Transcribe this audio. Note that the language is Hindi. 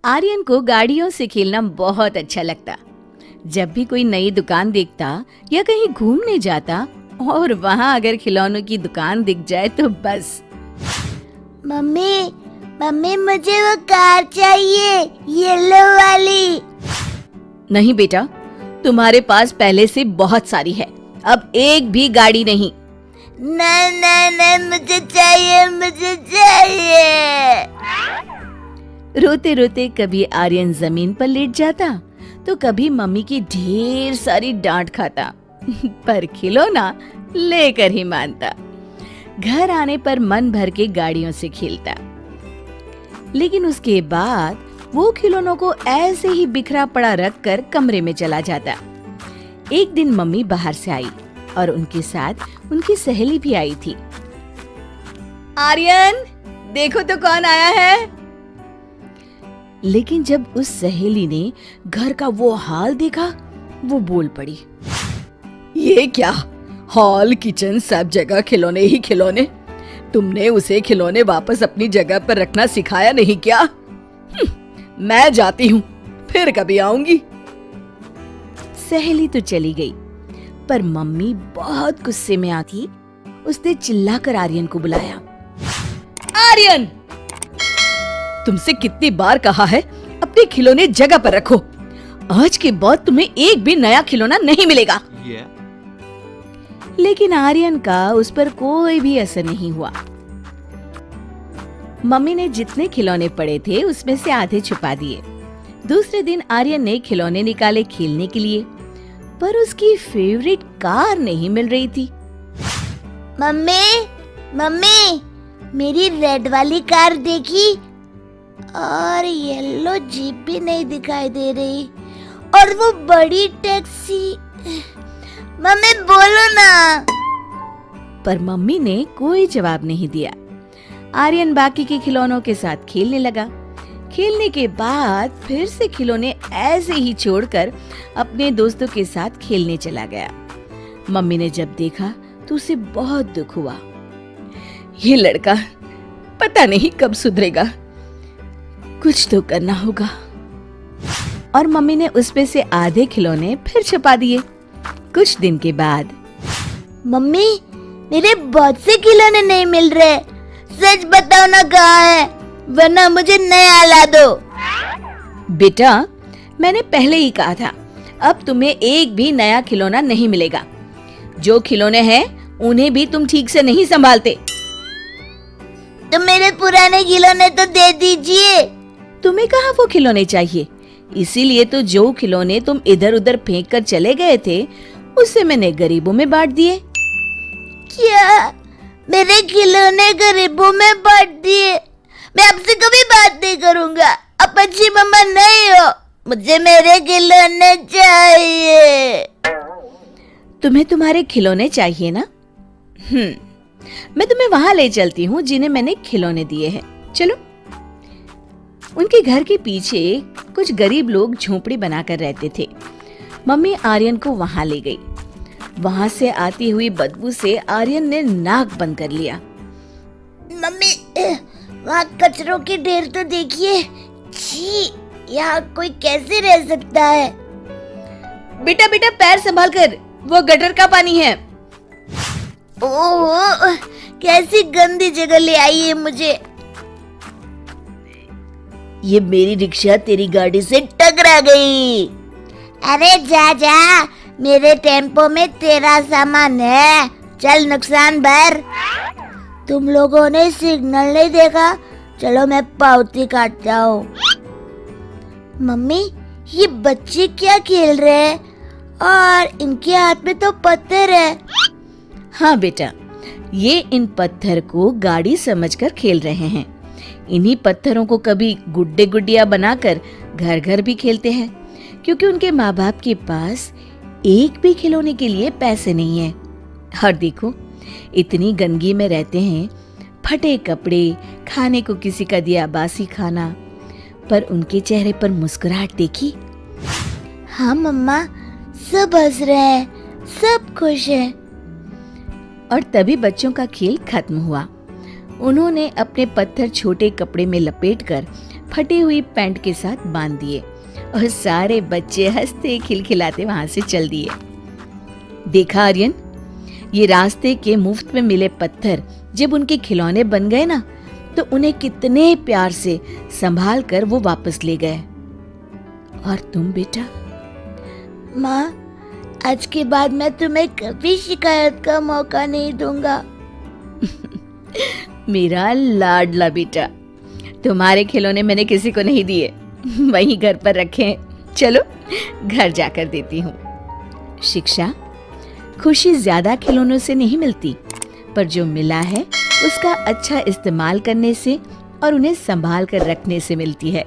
आर्यन को गाड़ियों से खेलना बहुत अच्छा लगता। जब भी कोई नई दुकान देखता या कहीं घूमने जाता और वहाँ अगर खिलौनों की दुकान दिख जाए तो बस। मम्मी मम्मी मुझे वो कार चाहिए, येलो वाली। नहीं बेटा, तुम्हारे पास पहले से बहुत सारी है, अब एक भी गाड़ी नहीं। नहीं नहीं नहीं, मुझे चाहिए, मुझे चाहिए। रोते रोते कभी आर्यन जमीन पर लेट जाता तो कभी मम्मी की ढेर सारी डांट खाता पर खिलौना लेकर ही मानता। घर आने पर मन भर के गाड़ियों से खेलता, लेकिन उसके बाद वो खिलौनों को ऐसे ही बिखरा पड़ा रखकर कमरे में चला जाता। एक दिन मम्मी बाहर से आई और उनके साथ उनकी सहेली भी आई थी। आर्यन, देखो तो कौन आया है। लेकिन जब उस सहेली ने घर का वो हाल देखा, वो बोल पड़ी, ये क्या, हॉल किचन सब जगह खिलौने ही खिलौने। तुमने उसे खिलौने वापस अपनी जगह पर रखना सिखाया नहीं क्या? मैं जाती हूँ, फिर कभी आऊंगी। सहेली तो चली गई, पर मम्मी बहुत गुस्से में आती। उसने चिल्लाकर आर्यन को बुलाया। आर्यन, तुमसे कितनी बार कहा है अपने खिलौने जगह पर रखो। आज के बाद तुम्हें एक भी नया खिलौना नहीं मिलेगा। लेकिन आर्यन का उस पर कोई भी असर नहीं हुआ। मम्मी ने जितने खिलौने पड़े थे उसमें से आधे छुपा दिए। दूसरे दिन आर्यन ने खिलौने निकाले खेलने के लिए, पर उसकी फेवरेट कार नहीं मिल रही थी। मम्मी मम्मी, मेरी रेड वाली कार देखी और येलो जीप भी नहीं दिखाई दे रही, और वो बड़ी टैक्सी। मम्मी बोलो ना। पर मम्मी ने कोई जवाब नहीं दिया। आर्यन बाकी के खिलौनों के साथ खेलने लगा। खेलने के बाद फिर से खिलौने ऐसे ही छोड़कर अपने दोस्तों के साथ खेलने चला गया। मम्मी ने जब देखा तो उसे बहुत दुख हुआ। ये लड़का पता नहीं कब सुधरेगा, कुछ तो करना होगा। और मम्मी ने उस पे से आधे खिलौने फिर छुपा दिए। कुछ दिन के बाद, मम्मी मेरे बहुत से खिलौने नहीं मिल रहे, सच बताओ ना कहाँ है, वरना मुझे नया ला दो। बेटा, मैंने पहले ही कहा था, अब तुम्हें एक भी नया खिलौना नहीं मिलेगा। जो खिलौने हैं उन्हें भी तुम ठीक से नहीं संभालते। तो मेरे पुराने खिलौने तो दे दीजिए। तुम्हें कहाँ वो खिलौने चाहिए? इसीलिए तो जो खिलौने तुम इधर उधर फेंक कर चले गए थे उससे मैंने गरीबों में बांट दिए। क्या मेरे खिलौने गरीबों में बांट दिए? मैं आपसे कभी बात नहीं करूँगा, आप अच्छी मम्मा नहीं हो, मुझे मेरे खिलौने चाहिए। तुम्हें तुम्हारे खिलौने चाहिए ना? मैं तुम्हें वहां ले चलती हूँ जिन्हें मैंने खिलौने दिए हैं, चलो। उनके घर के पीछे कुछ गरीब लोग झोपड़ी बनाकर रहते थे। मम्मी आर्यन को वहां ले गई। वहां से आती हुई बदबू से आर्यन ने नाक बंद कर लिया। मम्मी, वहाँ कचरों के ढेर तो देखिए। छी, यहाँ कोई कैसे रह सकता है? बेटा बेटा, पैर संभाल कर, वो गटर का पानी है। ओह, कैसी गंदी जगह ले आई है मुझे। ये मेरी रिक्शा तेरी गाड़ी से टकरा गई। अरे जा जा, मेरे टेम्पो में तेरा सामान है, चल नुकसान भर। तुम लोगों ने सिग्नल नहीं देखा, चलो मैं पावती काटता हूँ। मम्मी, ये बच्चे क्या खेल रहे हैं और इनके हाथ में तो पत्थर है। हाँ बेटा, ये इन पत्थर को गाड़ी समझकर खेल रहे हैं। इन्हीं पत्थरों को कभी गुड्डे गुड्डिया बनाकर घर घर भी खेलते हैं, क्योंकि उनके माँ बाप के पास एक भी खिलौने के लिए पैसे नहीं है। और देखो, इतनी गंदगी में रहते हैं, फटे कपड़े, खाने को किसी का दिया बासी खाना, पर उनके चेहरे पर मुस्कुराहट देखी। हाँ मम्मा, सब हंस रहे हैं, सब खुश हैं। और तभी बच्चों का खेल खत्म हुआ। उन्होंने अपने पत्थर छोटे कपड़े में लपेटकर फटी हुई पैंट के साथ बांध दिए और सारे बच्चे हंसते खिलखिलाते वहां से चल दिए। देखा आर्यन, ये रास्ते के मुफ्त में मिले पत्थर जब उनके खिलौने बन गए ना, तो उन्हें कितने प्यार से संभाल कर वो वापस ले गए। और तुम बेटा? माँ, आज के बाद मैं तुम्हें कभी शिकायत का मौका नहीं दूंगा। मेरा लाडला बेटा, तुम्हारे खिलौने मैंने किसी को नहीं दिए, वहीं घर पर रखे हैं। चलो घर जाकर देती हूँ। शिक्षा, खुशी ज्यादा खिलौनों से नहीं मिलती, पर जो मिला है उसका अच्छा इस्तेमाल करने से और उन्हें संभाल कर रखने से मिलती है।